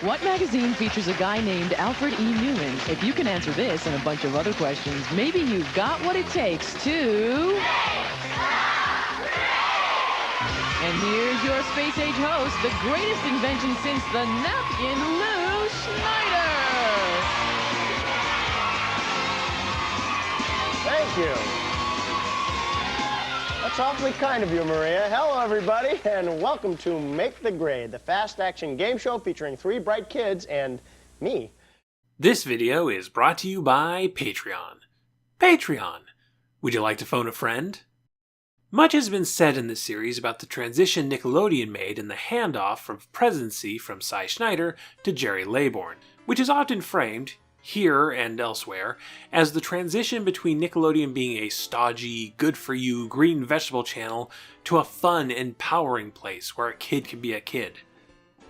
What magazine features a guy named Alfred E. Newman? If you can answer this and a bunch of other questions, maybe you've got what it takes to... And here's your space age host, the greatest invention since the napkin, Lou Schneider. Thank you. That's awfully kind of you, Maria. Hello, everybody, and welcome to Make the Grade, the fast-action game show featuring 3 bright kids and me. This video is brought to you by Patreon. Patreon! Would you like to phone a friend? Much has been said in this series about the transition Nickelodeon made in the handoff of presidency from Cy Schneider to Jerry Laybourne, which is often framed, here and elsewhere, as the transition between Nickelodeon being a stodgy, good-for-you, green vegetable channel to a fun, empowering place where a kid can be a kid.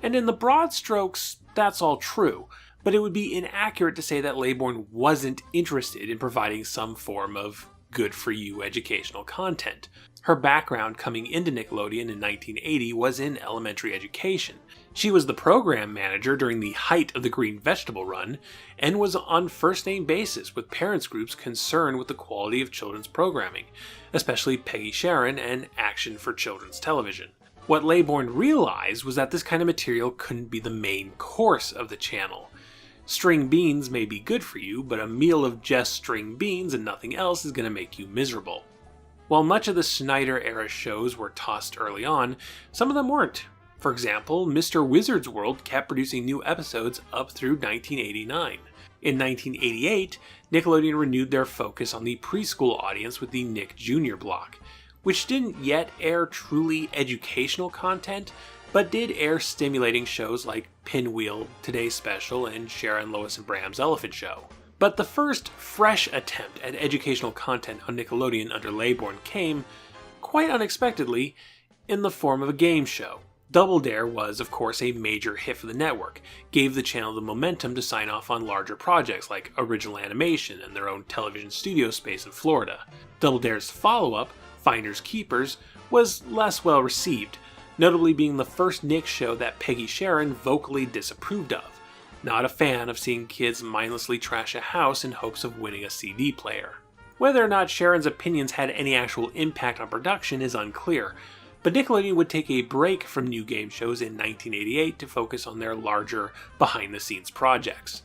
And in the broad strokes, that's all true, but it would be inaccurate to say that Laybourne wasn't interested in providing some form of good-for-you educational content. Her background coming into Nickelodeon in 1980 was in elementary education. She was the program manager during the height of the Green Vegetable Run, and was on first-name basis with parents groups concerned with the quality of children's programming, especially Peggy Sharon and Action for Children's Television. What Laybourne realized was that this kind of material couldn't be the main course of the channel. String beans may be good for you, but a meal of just string beans and nothing else is going to make you miserable. While much of the Schneider-era shows were tossed early on, some of them weren't. For example, Mr. Wizard's World kept producing new episodes up through 1989. In 1988, Nickelodeon renewed their focus on the preschool audience with the Nick Jr. block, which didn't yet air truly educational content, but did air stimulating shows like Pinwheel, Today's Special, and Sharon, Lois and Bram's Elephant Show. But the first fresh attempt at educational content on Nickelodeon under Laybourne came, quite unexpectedly, in the form of a game show. Double Dare was, of course, a major hit for the network, gave the channel the momentum to sign off on larger projects like original animation and their own television studio space in Florida. Double Dare's follow-up, Finders Keepers, was less well received, notably being the first Nick show that Peggy Sharon vocally disapproved of. Not a fan of seeing kids mindlessly trash a house in hopes of winning a CD player. Whether or not Sharon's opinions had any actual impact on production is unclear, but Nickelodeon would take a break from new game shows in 1988 to focus on their larger, behind-the-scenes projects.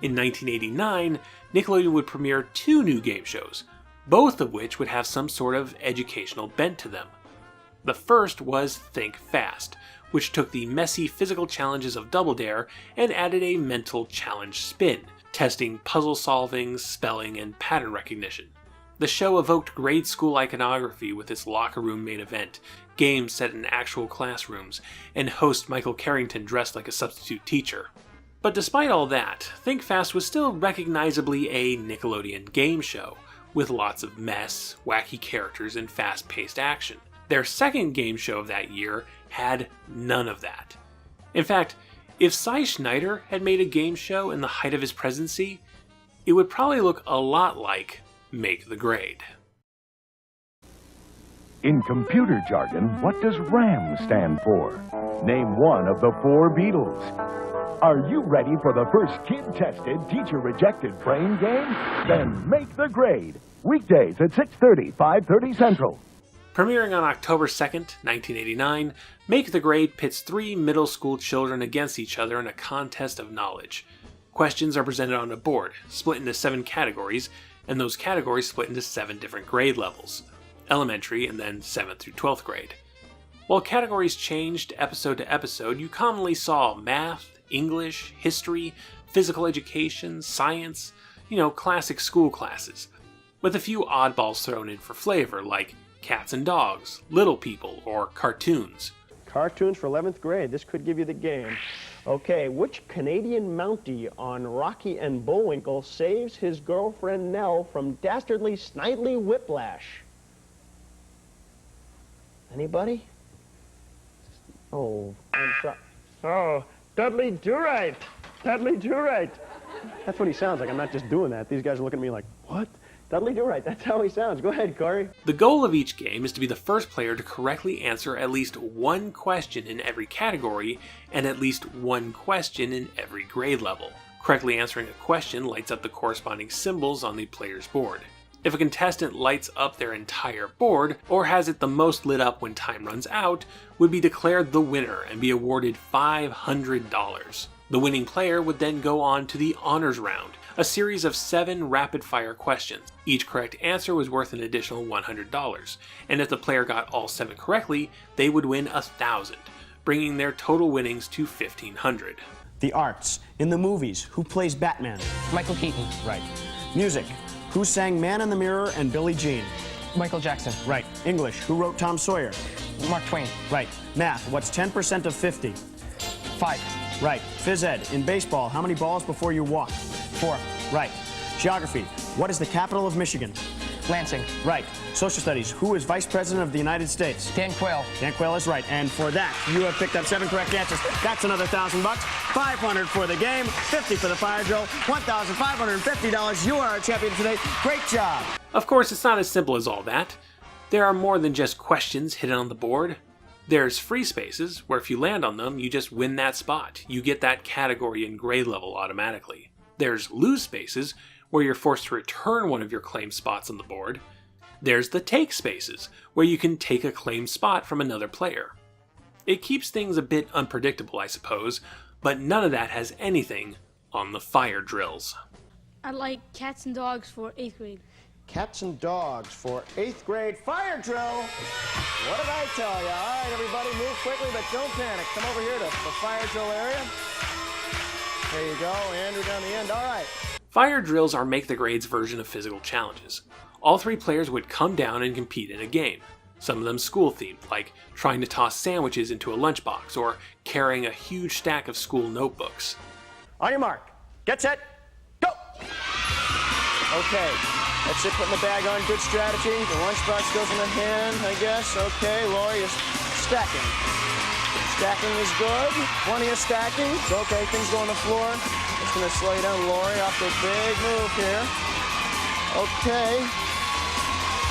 In 1989, Nickelodeon would premiere 2 new game shows, both of which would have some sort of educational bent to them. The first was Think Fast, which took the messy physical challenges of Double Dare and added a mental challenge spin, testing puzzle solving, spelling, and pattern recognition. The show evoked grade school iconography with its locker room main event, games set in actual classrooms, and host Michael Carrington dressed like a substitute teacher. But despite all that, Think Fast was still recognizably a Nickelodeon game show, with lots of mess, wacky characters, and fast-paced action. Their second game show of that year had none of that. In fact, if Cy Schneider had made a game show in the height of his presidency, it would probably look a lot like Make the Grade. In computer jargon, what does RAM stand for? Name one of the 4 Beatles. Are you ready for the first kid-tested, teacher-rejected brain game? Then Make the Grade. Weekdays at 6:30, 5:30 Central. Premiering on October 2nd, 1989, Make the Grade pits 3 middle school children against each other in a contest of knowledge. Questions are presented on a board, split into 7 categories, and those categories split into 7 different grade levels, elementary and then 7th through 12th grade. While categories changed episode to episode, you commonly saw math, English, history, physical education, science, classic school classes, with a few oddballs thrown in for flavor like cats and dogs, little people, or cartoons. Cartoons for 11th grade. This could give you the game. Okay, which Canadian Mountie on Rocky and Bullwinkle saves his girlfriend Nell from dastardly Snidely whiplash? Anybody? Oh, I'm sorry. Oh, Dudley Do-Right. Dudley Do-Right. That's what he sounds like. I'm not just doing that. These guys are looking at me like, what? Dudley Do Right, that's how he sounds. Go ahead, Corey. The goal of each game is to be the first player to correctly answer at least one question in every category and at least one question in every grade level. Correctly answering a question lights up the corresponding symbols on the player's board. If a contestant lights up their entire board, or has it the most lit up when time runs out, would be declared the winner and be awarded $500. The winning player would then go on to the honors round, a series of 7 rapid-fire questions. Each correct answer was worth an additional $100, and if the player got all 7 correctly, they would win $1,000, bringing their total winnings to $1,500. The arts. In the movies, who plays Batman? Michael Keaton. Right. Music. Who sang Man in the Mirror and Billie Jean? Michael Jackson. Right. English. Who wrote Tom Sawyer? Mark Twain. Right. Math. What's 10% of 50? 5. Right. Phys ed. In baseball, how many balls before you walk? 4. Right. Geography. What is the capital of Michigan? Lansing. Right. Social studies. Who is Vice President of the United States? Dan Quayle. Dan Quayle is right. And for that, you have picked up 7 correct answers. That's another $1,000. $500 for the game, $50 for the fire drill, $1,550. You are our champion today. Great job. Of course, it's not as simple as all that. There are more than just questions hidden on the board. There's free spaces, where if you land on them, you just win that spot. You get that category and grade level automatically. There's lose spaces, where you're forced to return one of your claimed spots on the board. There's the take spaces, where you can take a claimed spot from another player. It keeps things a bit unpredictable, I suppose, but none of that has anything on the fire drills. I'd like cats and dogs for 8th grade. Cats and dogs for 8th grade fire drill. What did I tell you? All right, everybody, move quickly, but don't panic. Come over here to the fire drill area. There you go, Andrew down the end. All right. Fire drills are Make the Grades version of physical challenges. All 3 players would come down and compete in a game. Some of them school-themed, like trying to toss sandwiches into a lunchbox or carrying a huge stack of school notebooks. On your mark. Get set. Go. Okay. That's it. Putting the bag on. Good strategy. The lunchbox goes in the hand, I guess. Okay. Lori is stacking. Stacking is good. Plenty of stacking. Okay. Things go on the floor. Just going to slow you down, Lori, off the big move here. Okay.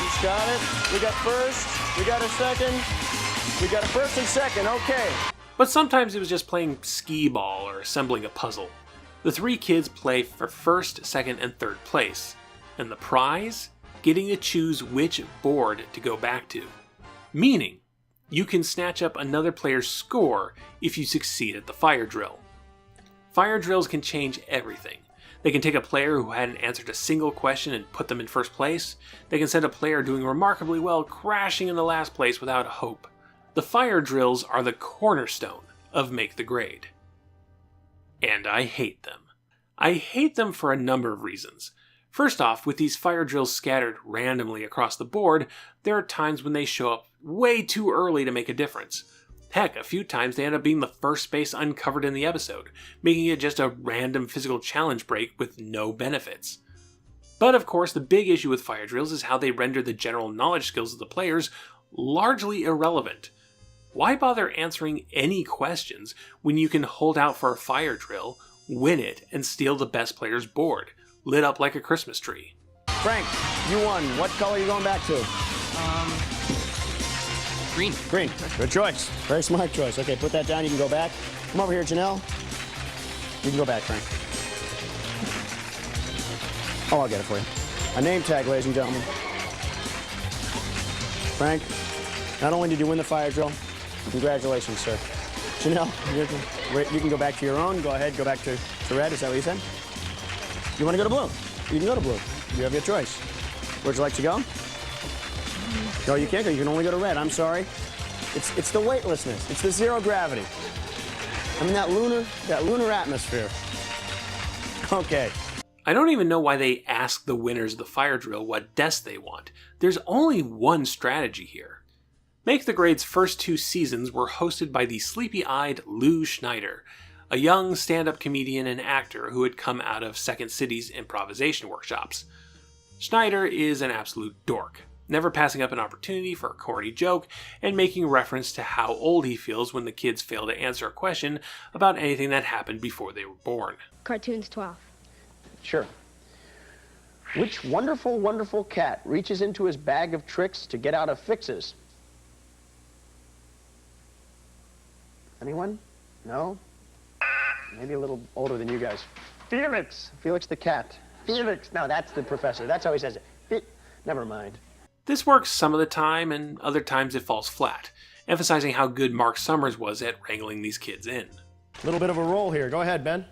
She's got it. We got first. We got a second. We got a first and second. Okay. But sometimes it was just playing skee-ball or assembling a puzzle. The 3 kids play for first, second, and third place. And the prize? Getting to choose which board to go back to. Meaning, you can snatch up another player's score if you succeed at the fire drill. Fire drills can change everything. They can take a player who hadn't answered a single question and put them in first place. They can send a player doing remarkably well crashing in the last place without hope. The fire drills are the cornerstone of Make the Grade. And I hate them. I hate them for a number of reasons. First off, with these fire drills scattered randomly across the board, there are times when they show up way too early to make a difference. Heck, a few times they end up being the first space uncovered in the episode, making it just a random physical challenge break with no benefits. But of course, the big issue with fire drills is how they render the general knowledge skills of the players largely irrelevant. Why bother answering any questions when you can hold out for a fire drill, win it, and steal the best player's board, lit up like a Christmas tree? Frank, you won. What color are you going back to? Green. Green. Good choice. Very smart choice. Okay, put that down. You can go back. Come over here, Janelle. You can go back, Frank. Oh, I'll get it for you. A name tag, ladies and gentlemen. Frank, not only did you win the fire drill, congratulations, sir. Janelle, you can go back to your own. Go ahead, go back to red. Is that what you said? You want to go to blue? You can go to blue. You have your choice. Where'd you like to go? No, you can't go. You can only go to red. I'm sorry. It's the weightlessness. It's the zero gravity. I mean, that lunar atmosphere. Okay. I don't even know why they ask the winners of the fire drill what desk they want. There's only one strategy here. Make the Grade's first 2 seasons were hosted by the sleepy-eyed Lou Schneider, a young stand-up comedian and actor who had come out of Second City's improvisation workshops. Schneider is an absolute dork, never passing up an opportunity for a corny joke and making reference to how old he feels when the kids fail to answer a question about anything that happened before they were born. Cartoons 12. Sure. Which wonderful, wonderful cat reaches into his bag of tricks to get out of fixes? Anyone? No? Maybe a little older than you guys. Felix! Felix the cat. Felix! No, that's the professor. That's how he says it. Never mind. This works some of the time, and other times it falls flat, emphasizing how good Mark Summers was at wrangling these kids in. A little bit of a roll here. Go ahead, Ben.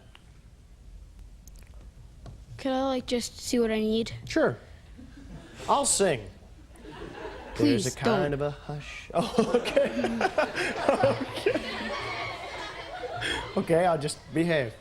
Could I, just see what I need? Sure. I'll sing. Please, There's a kind don't. of a hush. Oh, okay. Okay. Okay, I'll just behave.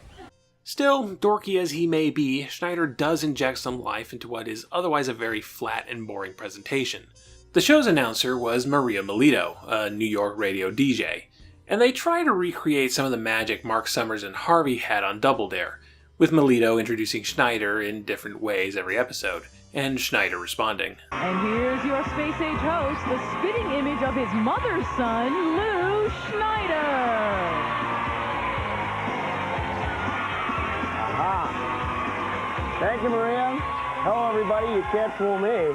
Still, dorky as he may be, Schneider does inject some life into what is otherwise a very flat and boring presentation. The show's announcer was Maria Melito, a New York radio DJ, and they try to recreate some of the magic Mark Summers and Harvey had on Double Dare, with Melito introducing Schneider in different ways every episode, and Schneider responding. And here's your space-age host, the spitting image of his mother's son, Lou Schneider. Aha. Thank you, Maria. Hello, everybody. You can't fool me.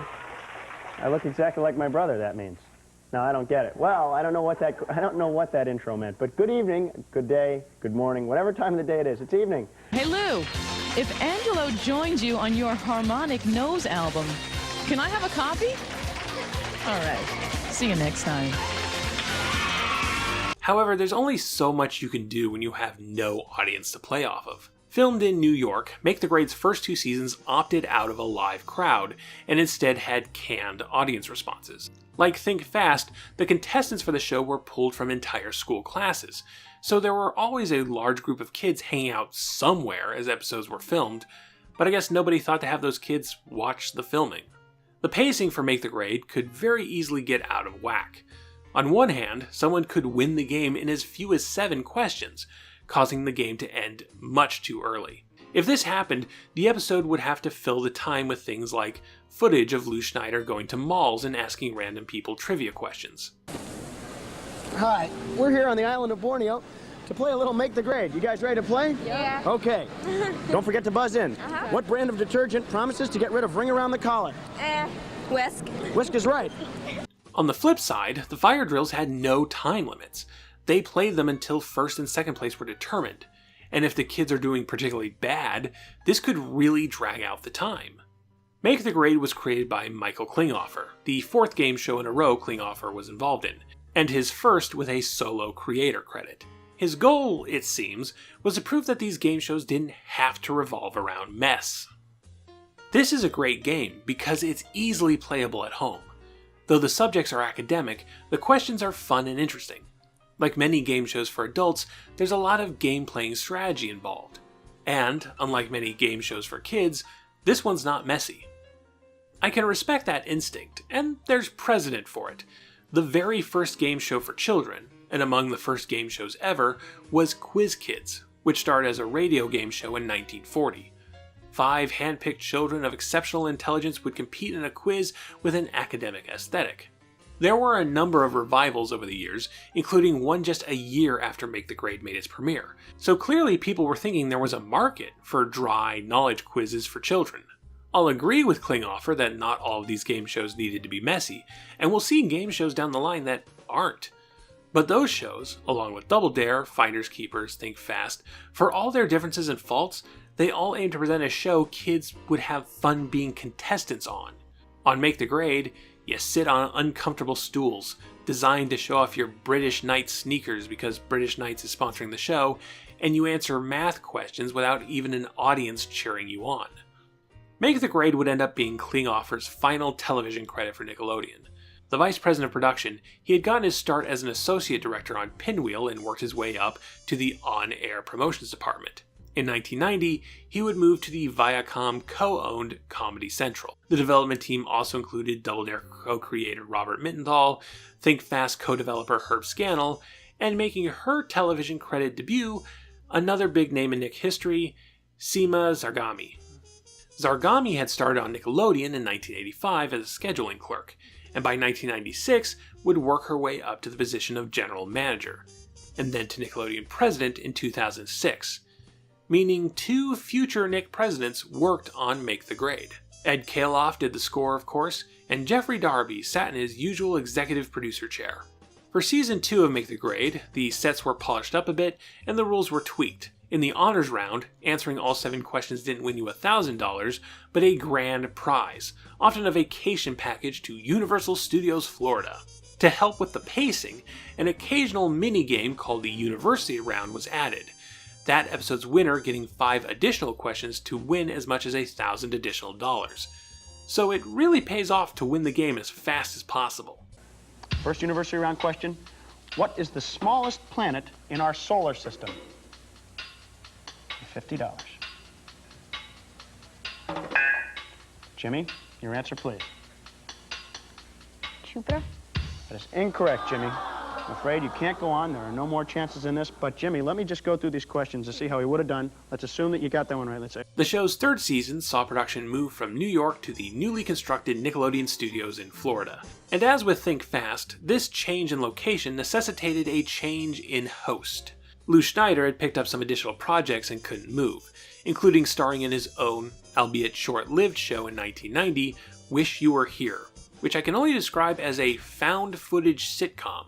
I look exactly like my brother, that means. No, I don't get it. Well, I don't know what that intro meant, but good evening, good day, good morning, whatever time of the day it is. It's evening. Hey, Lou, if Angelo joins you on your Harmonic Nose album, can I have a copy? All right. See you next time. However, there's only so much you can do when you have no audience to play off of. Filmed in New York, Make the Grade's first 2 seasons opted out of a live crowd and instead had canned audience responses. Like Think Fast, the contestants for the show were pulled from entire school classes, so there were always a large group of kids hanging out somewhere as episodes were filmed, but I guess nobody thought to have those kids watch the filming. The pacing for Make the Grade could very easily get out of whack. On one hand, someone could win the game in as few as 7 questions, causing the game to end much too early. If this happened, the episode would have to fill the time with things like footage of Lou Schneider going to malls and asking random people trivia questions. Hi, we're here on the island of Borneo to play a little Make the Grade. You guys ready to play? Yeah. Okay. Don't forget to buzz in. What brand of detergent promises to get rid of ring around the collar? Whisk. Whisk is right. On the flip side, the fire drills had no time limits. They played them until first and second place were determined, and if the kids are doing particularly bad, this could really drag out the time. Make the Grade was created by Michael Klinghoffer, the 4th game show in a row Klinghoffer was involved in, and his first with a solo creator credit. His goal, it seems, was to prove that these game shows didn't have to revolve around mess. This is a great game because it's easily playable at home. Though the subjects are academic, the questions are fun and interesting. Like many game shows for adults, there's a lot of game-playing strategy involved. And, unlike many game shows for kids, this one's not messy. I can respect that instinct, and there's precedent for it. The very first game show for children, and among the first game shows ever, was Quiz Kids, which started as a radio game show in 1940. 5 hand-picked children of exceptional intelligence would compete in a quiz with an academic aesthetic. There were a number of revivals over the years, including one just a year after Make the Grade made its premiere, so clearly people were thinking there was a market for dry knowledge quizzes for children. I'll agree with Klinghoffer that not all of these game shows needed to be messy, and we'll see game shows down the line that aren't. But those shows, along with Double Dare, Finders Keepers, Think Fast, for all their differences and faults, they all aim to present a show kids would have fun being contestants on. On Make the Grade, you sit on uncomfortable stools, designed to show off your British Knights sneakers because British Knights is sponsoring the show, and you answer math questions without even an audience cheering you on. Make the Grade would end up being Klinghoffer's final television credit for Nickelodeon. The vice president of production, he had gotten his start as an associate director on Pinwheel and worked his way up to the on-air promotions department. In 1990, he would move to the Viacom co-owned Comedy Central. The development team also included Double Dare co-creator Robert Mittenthal, Think Fast co-developer Herb Scannell, and making her television credit debut, another big name in Nick history, Seema Zarghami. Zarghami had started on Nickelodeon in 1985 as a scheduling clerk, and by 1996 would work her way up to the position of general manager, and then to Nickelodeon president in 2006. Meaning 2 future Nick presidents worked on Make the Grade. Ed Kaloff did the score, of course, and Jeffrey Darby sat in his usual executive producer chair. For Season 2 of Make the Grade, the sets were polished up a bit, and the rules were tweaked. In the honors round, answering all 7 questions didn't win you $1,000, but a grand prize, often a vacation package to Universal Studios Florida. To help with the pacing, an occasional mini-game called the University Round was added. That episode's winner getting 5 additional questions to win as much as $1,000 additional dollars. So it really pays off to win the game as fast as possible. First University Round question. What is the smallest planet in our solar system? $50. Jimmy, your answer, please. Jupiter? That is incorrect, Jimmy. I'm afraid you can't go on. There are no more chances in this. But, Jimmy, let me just go through these questions to see how he would have done. Let's assume that you got that one right. Let's say. The show's 3rd season saw production move from New York to the newly constructed Nickelodeon studios in Florida. And as with Think Fast, this change in location necessitated a change in host. Lou Schneider had picked up some additional projects and couldn't move, including starring in his own, albeit short-lived show in 1990, Wish You Were Here, which I can only describe as a found-footage sitcom.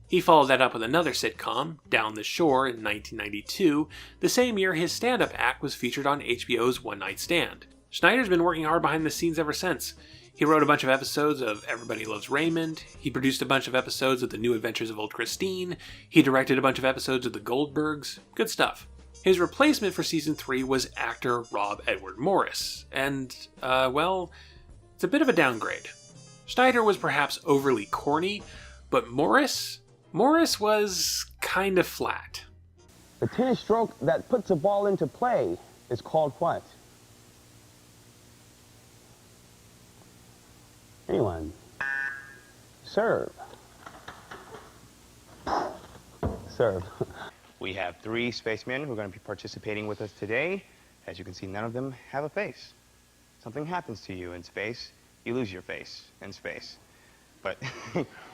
He followed that up with another sitcom, Down the Shore, in 1992, the same year his stand-up act was featured on HBO's One Night Stand. Schneider's been working hard behind the scenes ever since. He wrote a bunch of episodes of Everybody Loves Raymond, he produced a bunch of episodes of The New Adventures of Old Christine, he directed a bunch of episodes of The Goldbergs, good stuff. His replacement for Season 3 was actor Rob Edward Morris, and, well, it's a bit of a downgrade. Schneider was perhaps overly corny, but Morris was kind of flat. The tennis stroke that puts a ball into play is called what? Anyone? Serve. Serve. We have 3 spacemen who are going to be participating with us today. As you can see, none of them have a face. Something happens to you in space, you lose your face in space. But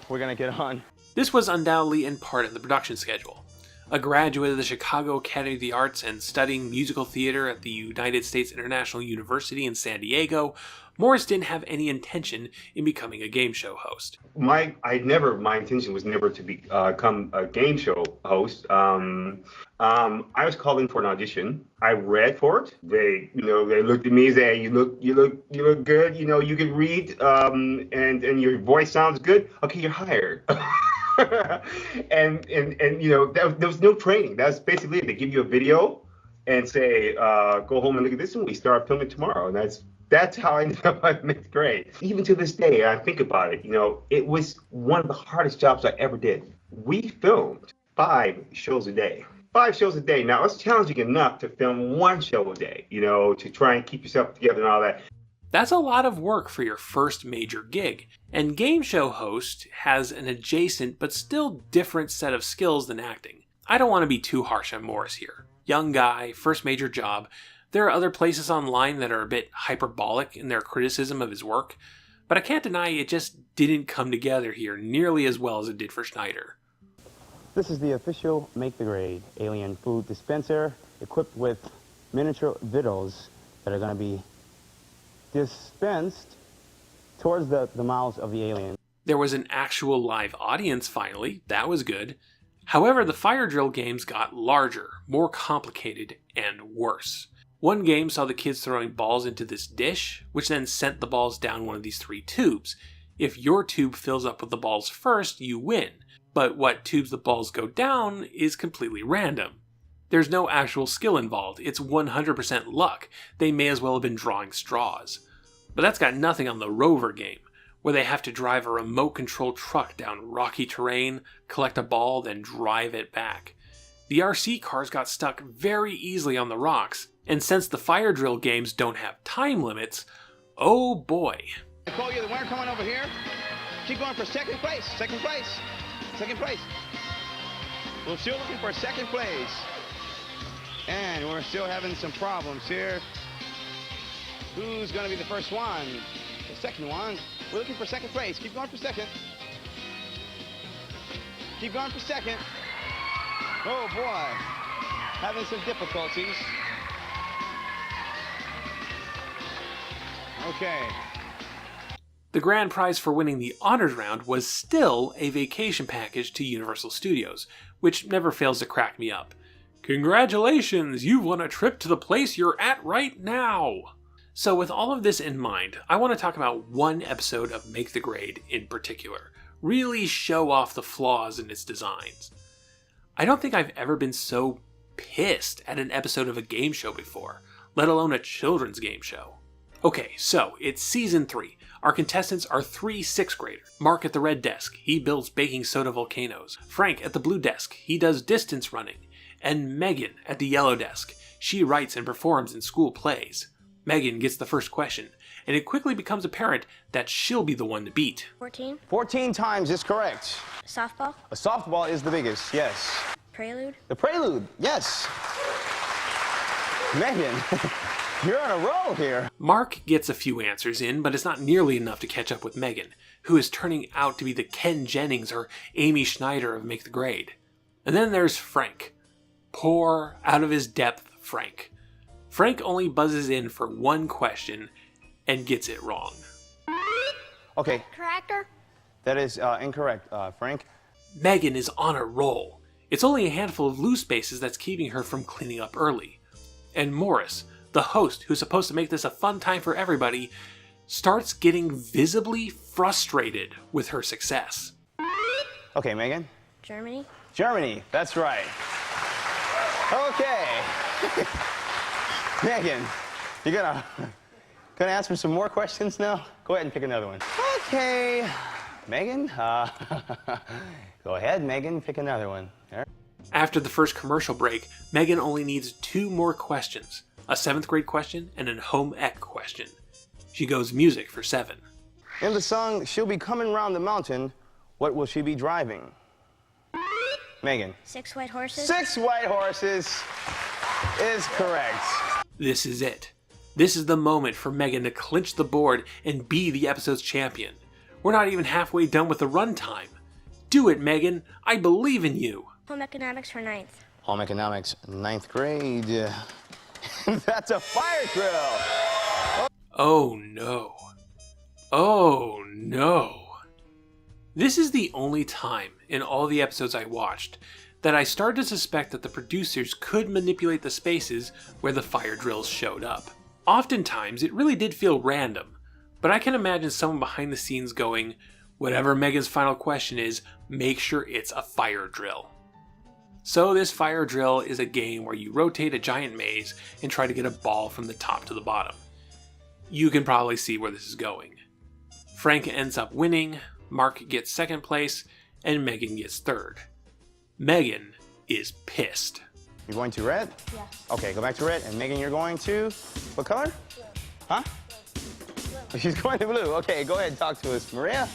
we're going to get on. This was undoubtedly in part in the production schedule. A graduate of the Chicago Academy of the Arts and studying musical theater at the United States International University in San Diego, Morris didn't have any intention in becoming a game show host. My intention was never to become a game show host. I was called in for an audition. I read for it. They looked at me and said, "You look good. You can read, and your voice sounds good. Okay, you're hired." and there was no training. That's basically it. They give you a video and say, "Go home and look at this, and we start filming tomorrow." And that's how I ended up at 5th grade. Even to this day, I think about it, it was one of the hardest jobs I ever did. We filmed 5 shows a day. 5 shows a day. Now, it's challenging enough to film 1 show a day, to try and keep yourself together and all that. That's a lot of work for your first major gig, and game show host has an adjacent but still different set of skills than acting. I don't want to be too harsh on Morris here. Young guy, first major job. There are other places online that are a bit hyperbolic in their criticism of his work, but I can't deny it just didn't come together here nearly as well as it did for Schneider. This is the official Make the Grade alien food dispenser equipped with miniature vittles that are going to be dispensed towards the mouths of the alien. There was an actual live audience finally, that was good. However, the fire drill games got larger, more complicated, and worse. One game saw the kids throwing balls into this dish, which then sent the balls down one of these 3 tubes. If your tube fills up with the balls first, you win. But what tubes the balls go down is completely random. There's no actual skill involved, it's 100% luck. They may as well have been drawing straws. But that's got nothing on the Rover game, where they have to drive a remote-controlled truck down rocky terrain, collect a ball, then drive it back. The RC cars got stuck very easily on the rocks, and since the fire drill games don't have time limits, oh boy. Nicole, you're the winner coming over here. Keep going for second place. Second place. Second place. We're still looking for second place. And we're still having some problems here. Who's going to be the first one? The second one. We're looking for second place. Keep going for second. Keep going for second. Oh boy. Having some difficulties. Okay. The grand prize for winning the honors round was still a vacation package to Universal Studios, which never fails to crack me up. Congratulations, you've won a trip to the place you're at right now! So with all of this in mind, I want to talk about one episode of Make the Grade in particular. Really show off the flaws in its designs. I don't think I've ever been so pissed at an episode of a game show before, let alone a children's game show. Okay, so it's season 3. Our contestants are 3 6th graders. Mark at the red desk, he builds baking soda volcanoes. Frank at the blue desk, he does distance running. And Megan at the yellow desk, she writes and performs in school plays. Megan gets the first question, and it quickly becomes apparent that she'll be the one to beat. 14. 14 times is correct. Softball. A softball is the biggest, yes. Prelude. The prelude, yes. Megan, you're on a roll here. Mark gets a few answers in, but it's not nearly enough to catch up with Megan, who is turning out to be the Ken Jennings or Amy Schneider of Make the Grade. And then there's Frank. Poor, out of his depth Frank. Frank only buzzes in for one question and gets it wrong. Okay. Tractor. That is incorrect, Frank. Megan is on a roll. It's only a handful of loose spaces that's keeping her from cleaning up early. And Morris, the host who's supposed to make this a fun time for everybody, starts getting visibly frustrated with her success. Okay, Megan. Germany. Germany, that's right. Okay. Megan, you're gonna ask me some more questions now? Go ahead and pick another one. Okay. Megan, go ahead, Megan, pick another one. There. After the first commercial break, Megan only needs 2 more questions, a 7th grade question and a home ec question. She goes music for 7. In the song, She'll Be Coming Round the Mountain, what will she be driving? Megan. 6 white horses. 6 white horses is correct. This is it. This is the moment for Megan to clinch the board and be the episode's champion. We're not even halfway done with the runtime. Do it, Megan. I believe in you. Home economics for 9th. Home economics, 9th grade. That's a fire drill. Oh no. Oh no. This is the only time in all the episodes I watched that I started to suspect that the producers could manipulate the spaces where the fire drills showed up. Oftentimes, it really did feel random, but I can imagine someone behind the scenes going, whatever Megan's final question is, make sure it's a fire drill. So this fire drill is a game where you rotate a giant maze and try to get a ball from the top to the bottom. You can probably see where this is going. Frank ends up winning, Mark gets 2nd place, and Megan gets 3rd. Megan is pissed. You're going to red? Yes. Okay, go back to red. And Megan, you're going to what color? Blue. Huh? Blue. She's going to blue. Okay, go ahead and talk to us, Maria.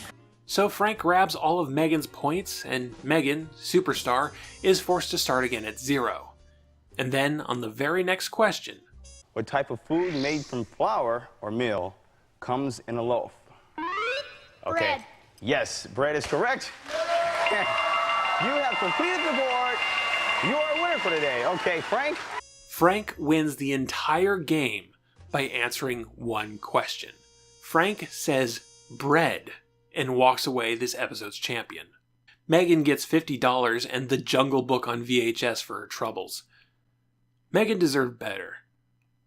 So Frank grabs all of Megan's points, and Megan, superstar, is forced to start again at 0. And then, on the very next question... What type of food made from flour or meal comes in a loaf? Okay. Bread. Yes, bread is correct. You have completed the board. You are a winner for today. Okay, Frank? Frank wins the entire game by answering one question. Frank says bread and walks away this episode's champion. Megan gets $50 and the Jungle Book on VHS for her troubles. Megan deserved better.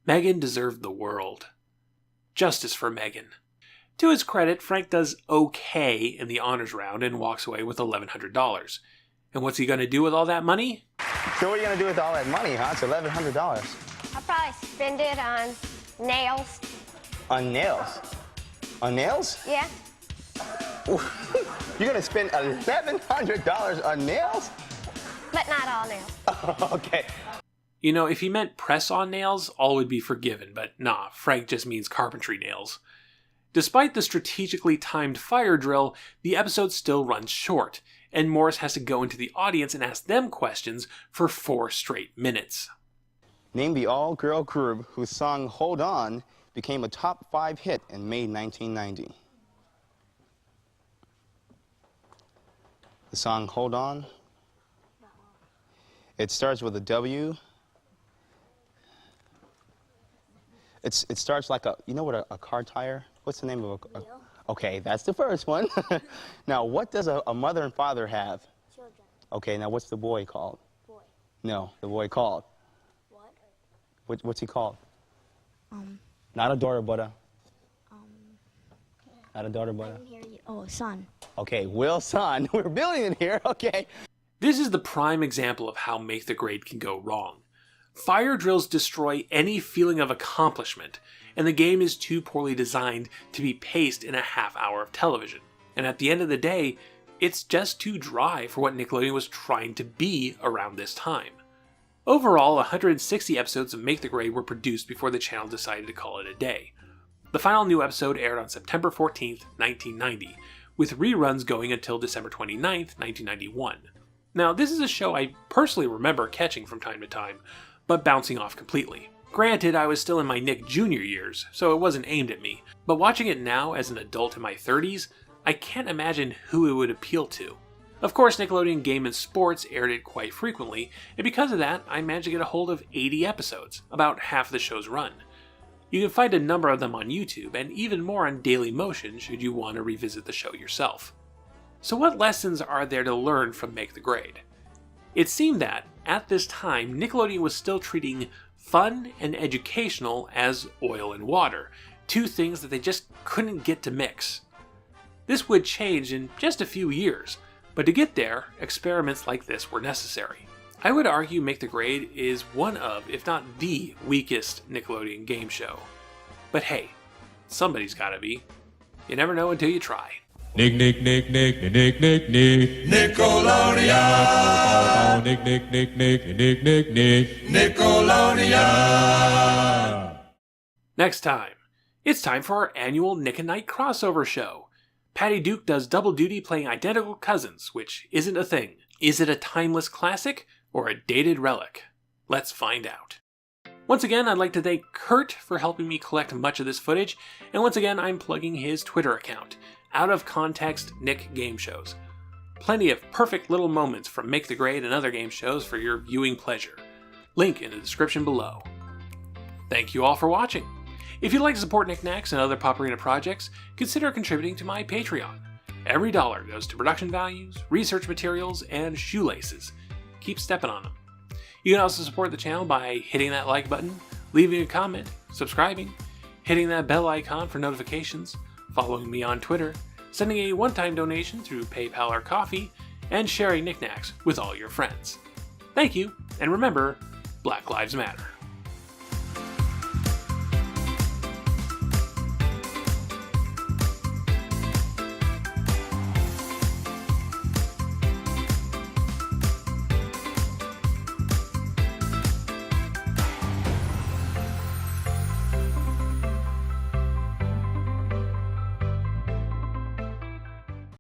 Megan deserved the world. Justice for Megan. To his credit, Frank does okay in the honors round and walks away with $1,100. And what's he going to do with all that money? So what are you going to do with all that money, huh? It's $1,100. I'll probably spend it on nails. On nails? On nails? Yeah. You're going to spend $1,100 on nails? But not all nails. Okay. You know, if he meant press-on nails, all would be forgiven, but nah, Frank just means carpentry nails. Despite the strategically timed fire drill, the episode still runs short, and Morris has to go into the audience and ask them questions for 4 straight minutes. Name the all-girl group whose song Hold On became a top 5 hit in May 1990. The song Hold On. It starts with a W. It starts like you know what a car tire? What's the name of a okay, that's the first one. Now, what does a mother and father have? Children. Okay, now what's the boy called? Boy. No, the boy called. What? What's he called? Not a daughter, but a... Not a daughter, but a... I didn't hear you. Oh, son. Okay, Will, son. We're building it here, okay. This is the prime example of how Make the Grade can go wrong. Fire drills destroy any feeling of accomplishment, and the game is too poorly designed to be paced in a half hour of television. And at the end of the day, it's just too dry for what Nickelodeon was trying to be around this time. Overall, 160 episodes of Make the Grade were produced before the channel decided to call it a day. The final new episode aired on September 14th, 1990, with reruns going until December 29th, 1991. Now, this is a show I personally remember catching from time to time, but bouncing off completely. Granted, I was still in my Nick Jr. years, so it wasn't aimed at me, but watching it now as an adult in my 30s, I can't imagine who it would appeal to. Of course, Nickelodeon Game & Sports aired it quite frequently, and because of that, I managed to get a hold of 80 episodes, about half the show's run. You can find a number of them on YouTube, and even more on Daily Motion should you want to revisit the show yourself. So what lessons are there to learn from Make the Grade? It seemed that, at this time, Nickelodeon was still treating fun and educational as oil and water, two things that they just couldn't get to mix. This would change in just a few years, but to get there, experiments like this were necessary. I would argue Make the Grade is one of, if not the, weakest Nickelodeon game show. But hey, somebody's gotta be. You never know until you try. Nick, Nick, Nick, Nick, Nick, Nick, Nick, Nickelodeon. Nick, Nick, Nick, Nick, Nick, Nick, Nick, Nickelodeon. Next time, it's time for our annual Nick and Night crossover show. Patty Duke does double duty playing identical cousins, which isn't a thing. Is it a timeless classic or a dated relic? Let's find out. Once again, I'd like to thank Kurt for helping me collect much of this footage, and once again, I'm plugging his Twitter account, Out of Context Nick Gameshows. Plenty of perfect little moments from Make the Grade and other game shows for your viewing pleasure. Link in the description below. Thank you all for watching. If you'd like to support Knacks and other Pop Arena projects, consider contributing to my Patreon. Every dollar goes to production values, research materials, and shoelaces. Keep stepping on them. You can also support the channel by hitting that like button, leaving a comment, subscribing, hitting that bell icon for notifications, following me on Twitter, sending a one-time donation through PayPal or Coffee, and sharing Knacks with all your friends. Thank you, and remember, Black Lives Matter.